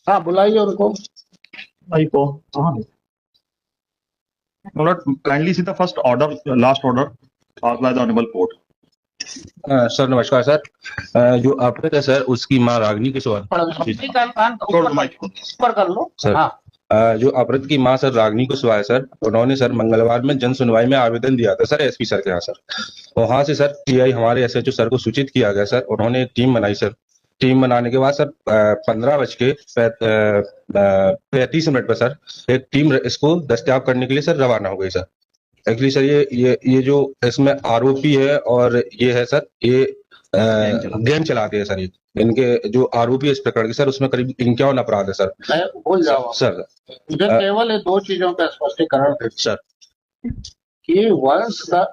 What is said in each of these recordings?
हाँ बुलाइए उनको। भाई को kindly see the first order, last order passed by the honorable court. Sir नमस्कार सर। जो अपहृत है सर उसकी मां रागिनी किशोर। ऊपर कर लो सर। हाँ। जो अपहृत की मां सर रागिनी कुशवाहा है सर, उन्होंने सर मंगलवार में जन सुनवाई में आवेदन दिया था सर एसपी सर के यहाँ सर। वहां से सर टीआई हमारे एसएचओ सर को सूचित किया गया सर। उन्होंने एक टीम बनाई सर। टीम बनाने के बाद सर 15:35 पर सर एक टीम इसको दस्तयाब करने के लिए सर रवाना हो गई सर। एक्चुअली सर ये जो इसमें आरोपी है और ये है सर, ये गेम चलाते हैं सर। ये इनके जो आरोपी है इस प्रकरण के सर, उसमें करीब 51 अपराध है सर। भूल जाओ सर मुझे केवल ये दो चीजों का स्पष्टीकरण है सर कि once the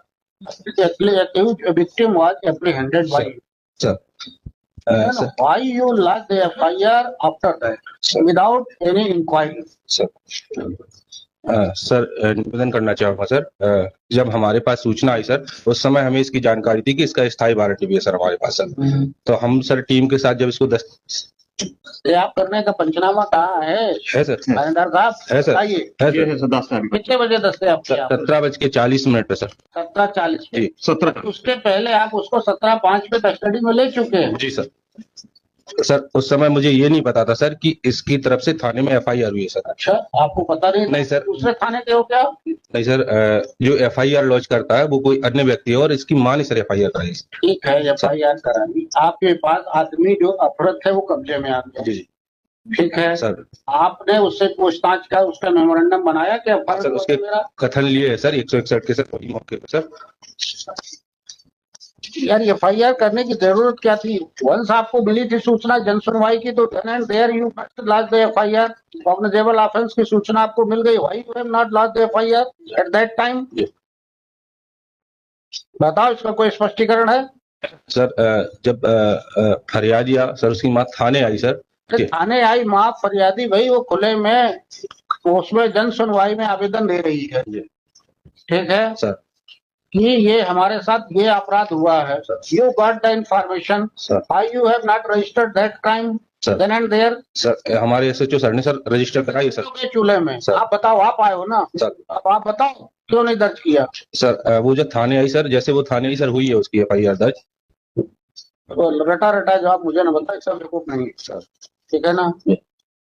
victim was apprehended by you, sir then why you lodged the FIR after that without any inquiry? Sir निवेदन करना चाहूंगा सर, जब हमारे पास सूचना आई सर उस समय हमें इसकी जानकारी थी कि इसका स्थायी वारंट भी है सर हमारे पास सर। तो हम सर टीम के साथ जब इसको आप करने का पंचनामा कहाँ है सर? महेंद्र साहब है सर, आइए। कितने बजे दस्ते 17:40 पे सर। 17:40 जी 17। उसके पहले आप उसको 17:05 पे कस्टडी में ले चुके हैं। जी सर। सर उस समय मुझे ये नहीं पता था सर कि इसकी तरफ से थाने में FIR हुई है सर। अच्छा आपको पता नहीं सर। दूसरे थाने के हो क्या? नहीं सर, जो FIR लॉन्च करता है वो कोई अन्य व्यक्ति है और इसकी मां ने सर FIR कराई। ठीक है FIR कराई, आपके पास आदमी जो अपहृत है वो कब्जे में आ गया। जी ठीक है सर। आपने उससे पूछताछ का उसका मेमोरेंडम बनाया क्या? सर उसके कथन लिए है सर 161 के सर वही मौके पर सर। यार FIR करने की जरूरत क्या थी? वंस आपको मिली थी सूचना जन सुनवाई की तो then and there you lodge the FIR। Cognizable offence की सूचना आपको मिल गई, why you have not lodge the FIR at that time? बताओ इसका कोई स्पष्टीकरण है? सर जब फरियादिया सर उसकी मां थाने आई सर। थाने आई मां फरियादी भाई वो खुले में उसमें जन सुनवाई में आवेदन दे रही है। ठीक है सर कि ये हमारे साथ ये अपराध हुआ है। You got the information, why you have not registered that crime then and there? Sir हमारे एसएचओ सर ने सर रजिस्टर कराई सर चूल्हे में। आप बताओ, आप आए हो ना सर, अब आप बताओ क्यों नहीं दर्ज किया? सर वो जब थाने आई सर, जैसे वो थाने आई सर हुई है उसकी FIR दर्ज। तो रटा जवाब मुझे ना बताओ, सब रिपोर्ट नहीं सर। ठीक है ना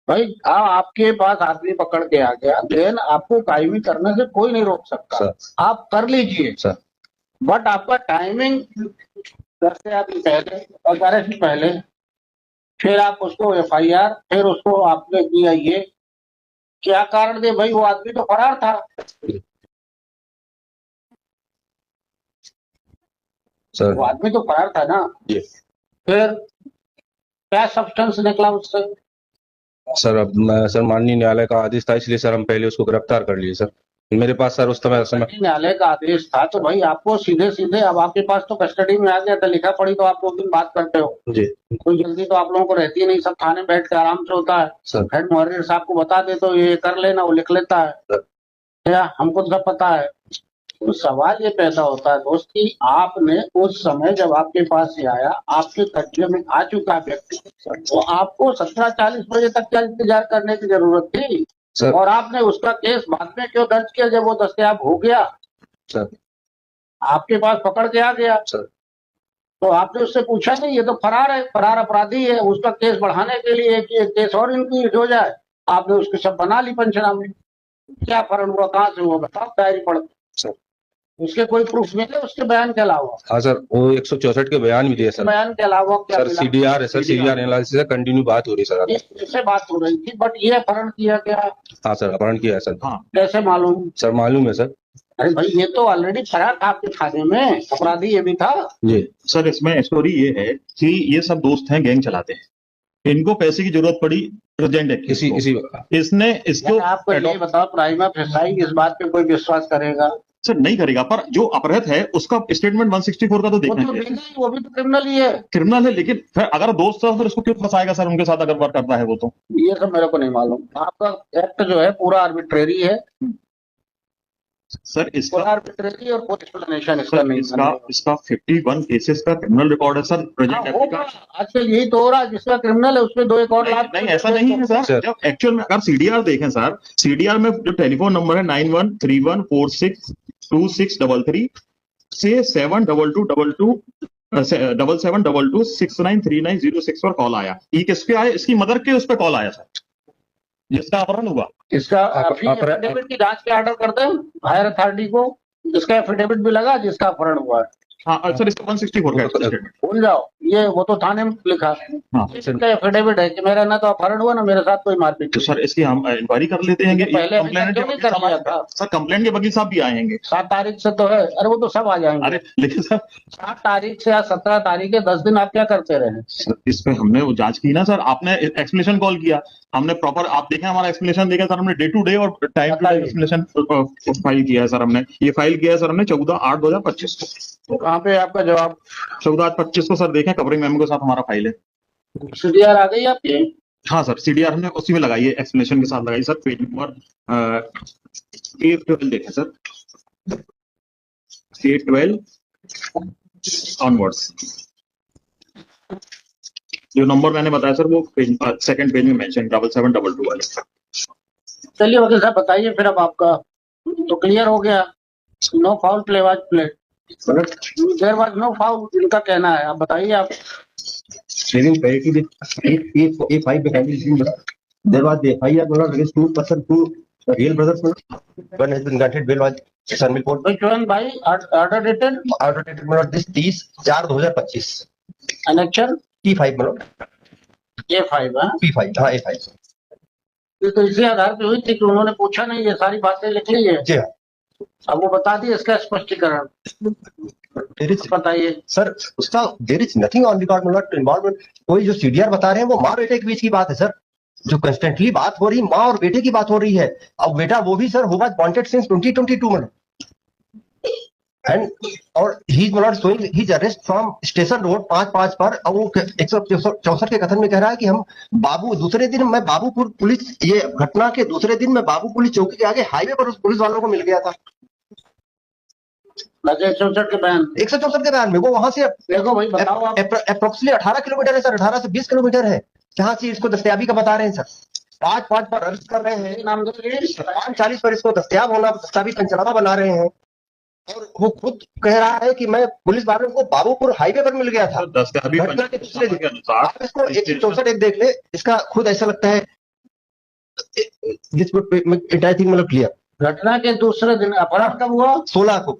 भाई, आपके पास आदमी पकड़ के आ गया, देन आपको कायमी करने से कोई नहीं रोक सकता, आप कर लीजिए सर। बट आपका टाइमिंग 10 से आदमी पहले और 11 से पहले, फिर आप उसको FIR, फिर उसको आपने किया ये क्या कारण दे भाई? वो आदमी तो फरार था सर। वो आदमी तो फरार था ना। फिर क्या सब्सटेंस निकला उससे? सर अब सर माननीय न्यायालय का आदेश था, इसलिए सर हम पहले उसको गिरफ्तार कर लिए सर। मेरे पास सर उस समय न्यायालय का आदेश था तो भाई आपको सीधे अब आपके पास तो कस्टडी में आ गया था, लिखा पड़ी तो आप 2 दिन बात करते हो जी। कोई जल्दी तो आप लोगों को रहती नहीं, सब थाने बैठ के आराम से होता है। हेड मुहर्रिर साहब को बता दे तो ये कर लेना, वो लिख लेता है क्या? हमको तो सब पता है। तो सवाल ये पैदा होता है दोस्त कि आपने उस समय जब आपके पास से आया, आपके कब्जे में आ चुका व्यक्ति, तो आपको 17:40 बजे तक क्या इंतजार करने की जरूरत थी? और आपने उसका केस बाद में क्यों दर्ज किया जब वो दस्तयाब हो गया सर? आपके पास पकड़ के आ गया सर, तो आपने उससे पूछा नहीं? ये तो फरार है, फरार अपराधी है, उसका केस बढ़ाने के लिए कि केस और इंक्रीज हो जाए आपने उसके सब बना ली पंचनामे। क्या फर्क हुआ? कहाँ से हुआ बताओ? डायरी पढ़ सर, उसके कोई प्रूफ मिले उसके बयान के अलावा? हाँ सर, वो 164 के बयान भी दिए सर। बयान के अलावा क्या सर CDR है सर, CDR एनालिसिस से कंटिन्यू बात हो रही सर। इससे बात हो रही थी, बट ये अपहरण किया क्या? हाँ सर अपहरण किया है सर। हाँ कैसे मालूम? सर मालूम है सर। अरे भाई ये तो ऑलरेडी फरार था आपके थाने में, अपराधी ये भी था जी सर। इसमें स्टोरी ये है कि ये सब दोस्त हैं, गैंग चलाते हैं, इनको पैसे की जरूरत पड़ी प्रेजेंट इसने इसको। आपको ये बताओ प्राइमा फेसाई इस बात पे कोई विश्वास करेगा? सर नहीं करेगा, पर जो अपहृत है उसका स्टेटमेंट 164 का तो देखना है। वो भी तो क्रिमिनल ही है। क्रिमिनल है, लेकिन फिर अगर दोस्त है फिर उसको क्यों फंसाएगा सर उनके साथ अगर वर्क करता है वो? तो ये सब मेरे को नहीं मालूम। आपका एक्ट जो है पूरा आर्बिट्रेरी है। सर इसका फुल आर्बिट्रेरी और कोई एक्सप्लेनेशन इसका सर नहीं इसका 51 केसेस का क्रिमिनल रिकॉर्ड है सर प्रेजेंट हाँ, होगा। आजकल यही तो हो रहा है, जिसका क्रिमिनल है उसमें 2 एक और लाख नहीं ऐसा नहीं है सर। जब एक्चुअल में अगर सीडीआर देखें सर, सीडीआर में जो टेलीफोन नंबर है 9131462633 से 7722693906 पर कॉल आया। ये किसके आया? इसकी मदर के उस पर कॉल आया सर, जिसका अपहरण हुआ। इसका एफिडेविट की जांच के ऑर्डर करते हैं हायर अथॉरिटी को, जिसका एफिडेविट भी लगा, जिसका अपहरण हुआ है। हाँ सर, इसका 164 का स्टेटमेंट भूल जाओ, ये वो तो थाने में लिखा है। हाँ इसका एफिडेविट है कि मेरा ना तो अपहरण हुआ ना मेरे साथ कोई मारपीट। तो सर इसकी हम इंक्वायरी कर लेते हैं। पहले कंप्लेंट क्यों नहीं कर लिया था? सर कंप्लेंट के वकील साहब भी आएंगे 7 तारीख से तो है। अरे वो तो सब आ जाएंगे। अरे लेकिन सर 7 तारीख से या 17 तारीख है, 10 दिन आप क्या करते रहे? इस पे हमने वो जांच की ना सर, आपने एक्सप्लेनेशन कॉल किया, हमने प्रॉपर आप देखें हमारा एक्सप्लेनेशन देखा सर, हमने डे टू डे और time to time explanation file किया है सर। हमने ये फाइल किया है सर हमने 14/8/2025 को। तो कहाँ पे आपका जवाब? 14/8/25 को सर देखें, कवरिंग मेमो के साथ हमारा फाइल है। सीडीआर आ गई आपकी? हाँ सर, सीडीआर हमने उसी में लगाई है, एक्सप्लेनेशन के साथ लगाई सर। पेज नंबर 812 देखें सर, 812 ऑनवर्ड्स। जो नंबर मैंने बताया सर वो सेकंड पेज में मेंशन 7722 वाले। चलिए वकील साहब बताइए फिर। अब आपका तो क्लियर हो गया, no foul play was played, there was no foul, इनका कहना है। आप बताइए आप। Saving priority with A5 behind there was the FIR against 2 person, 2 real brothers. One has been granted bail was Sanmil Court. Which one by order dated Order dated this 30/4/2025. annexure T5 A5 है? P5 हाँ A5 ये तो इसी आधार पे हुई थी कि उन्होंने पूछा नहीं, ये सारी बातें लिख ली है। जी हाँ। अब वो बता दिए, इसका स्पष्टीकरण बताइए सर। उसका there is nothing on record not involvement. कोई जो सीडीआर बता रहे हैं वो माँ बेटे के बीच की बात है सर, जो कंस्टेंटली बात हो रही है माँ और बेटे की बात हो रही है। अब बेटा वो भी sir who was wanted since 2022 में एंड और he is not showing his arrest from station road 5/5 पर। और वो 164 के कथन में कह रहा है कि हम बाबू दूसरे दिन मैं बाबूपुर पुलिस, ये घटना के दूसरे दिन मैं बाबू पुलिस चौकी के आगे हाईवे पर उस पुलिस वालों को मिल गया था। 164 के बयान 164 के बयान में वो वहां से देखो भाई, बताओ आप। अप्रोक्सीमेटली 18 किलोमीटर है सर, 18 से 20 किलोमीटर है जहां से इसको दस्तयाबी का बता रहे हैं सर। 5/5 पर अरेस्ट कर रहे हैं, नाम दो 5:40 पर इसको दस्तयाब होना, दस्तावेज पंचनामा बना रहे हैं। और वो खुद कह रहा है कि मैं पुलिस वालों को बाबूपुर हाईवे पर मिल गया था दस्तयाबी घटना के दूसरे दिन। के अनुसार आप इसको 164 एक देख ले, इसका खुद ऐसा लगता है दिस एंटायर थिंग मतलब क्लियर। घटना के दूसरे दिन अपराध कब हुआ? 16 को,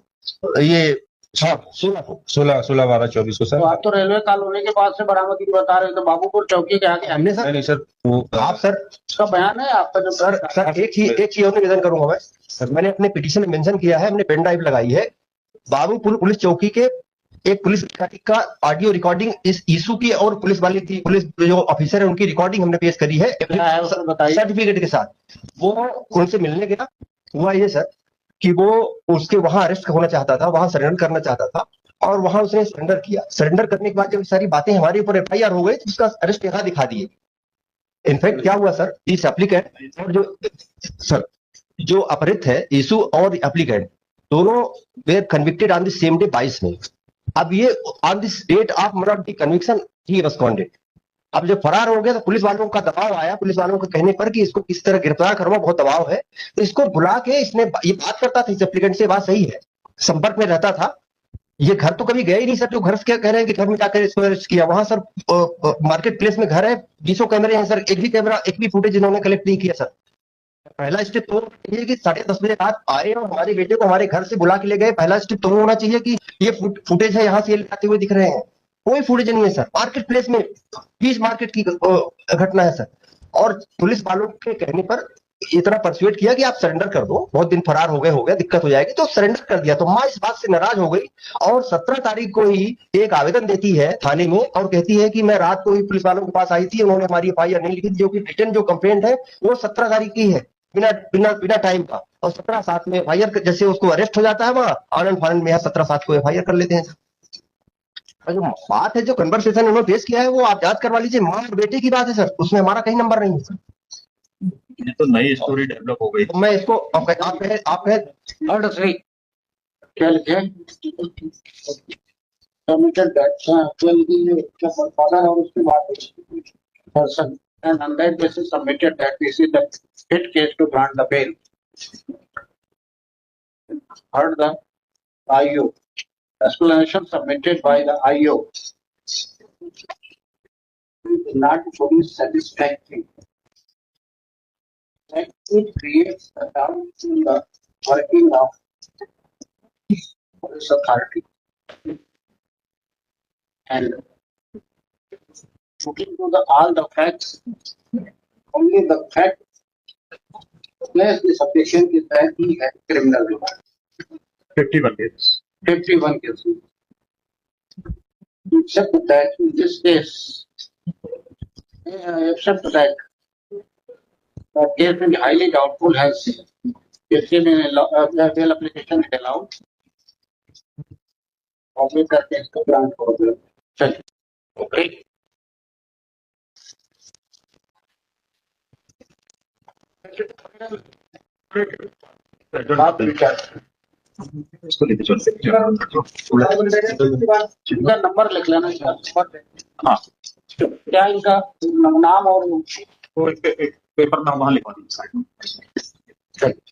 ये 16 को 16/12/24 को तो सर। आप तो रेलवे कॉलोनी के पास से बरामदगी बता रहे थे, बाबूपुर चौकी के आगे। हमने सर नहीं सर वो आप सर उसका बयान है आपका जो सर एक ही और निवेदन करूंगा मैं। मैंने अपने पिटीशन में मेंशन किया है, हमने पेन ड्राइव लगाई है बाबूपुर पुलिस चौकी के एक पुलिस अधिकारी का ऑडियो रिकॉर्डिंग इस इशू की और पुलिस वाली थी, पुलिस जो ऑफिसर है उनकी रिकॉर्डिंग हमने पेश करी है सर्टिफिकेट के साथ। वो उनसे मिलने गया, हुआ ये सर कि वो उसके वहां अरेस्ट होना चाहता था, वहां सरेंडर करना चाहता था और वहां उसने सरेंडर किया। सरेंडर करने के बाद जब सारी बातें हमारे ऊपर FIR हो गई तो उसका अरेस्ट यहाँ दिखा दिए। इनफैक्ट क्या हुआ सर, इस एप्लीकेंट और जो अपहृत है इशू और एप्लीकेंट दोनों were convicted on the same day 22 में। अब ये ऑन दिस डेट ऑफ मतलब द कन्विक्शन ही एब्सकॉन्डेड। अब जब फरार हो गया तो पुलिस वालों का दबाव आया, पुलिस वालों के कहने पर कि इसको किस तरह गिरफ्तार करवा, बहुत दबाव है, तो इसको बुला के इसने ये बात करता था इस एप्लीकेंट से, बात सही है, संपर्क में रहता था। ये घर तो कभी गया ही नहीं सर, जो घर से क्या कह रहे हैं कि घर में जाकर इसको अरेस्ट किया। वहां सर मार्केट प्लेस में घर है, 20 कैमरे हैं सर, एक भी फुटेज इन्होंने कलेक्ट नहीं किया सर। पहला स्टेप तो ये कि 10:30 बजे रात आए और हमारे बेटे को हमारे घर से बुला के ले गए। पहला स्टेप तो होना चाहिए कि ये फुटेज है, यहाँ से ये आते हुए दिख रहे हैं, कोई फुटेज नहीं है सर। मार्केट प्लेस में बीच मार्केट की घटना है सर। और पुलिस वालों के कहने पर इतना परसुएट किया कि आप सरेंडर कर दो, बहुत दिन फरार हो गया, दिक्कत हो जाएगी, तो सरेंडर कर दिया। तो माँ इस बात से नाराज हो गई और 17 तारीख को ही एक आवेदन देती है थाने में और कहती है कि मैं रात को ही पुलिस वालों के पास आई थी, उन्होंने हमारी FIR नहीं लिखी, जो कि रिटर्न जो कंप्लेंट है वो 17 तारीख की है, बिना टाइम का। और 17/7 में FIR जैसे उसको अरेस्ट हो जाता है वहां आनंद फानंद में, 17/7 को FIR कर लेते हैं। जो बात है, जो कन्वर्सेशन उन्होंने पेश किया है वो आप जांच करवा लीजिए, माँ और बेटे की बात है सर, उसमें हमारा कहीं नंबर नहीं है सर। ये तो नई स्टोरी डेवलप हो गई। तो मैं इसको आप कहे हर्ड थ्री क्या लिखे सबमिटेड दैट फादर और उसके बाद person and on that basis submitted that this is the fit case to grant the bail. Heard the IO. Explanation submitted by the IO. Not fully satisfactory. That it creates a doubt in the working of police authority. And looking to all the facts, only the fact place the sufficient is that he had criminal record. 51 days. 51 cases. Except that in this case, except that the case is highly doubtful has bail application is allowed. Copy करके इसको grant करो फिर. चलिए. Okay. बात विचार. इसको लेते चलते इनका नंबर लिख लेना चाहिए. हाँ क्या इनका नाम और तो एक पेपर ना वहाँ लिखवा दीजिए साइड में।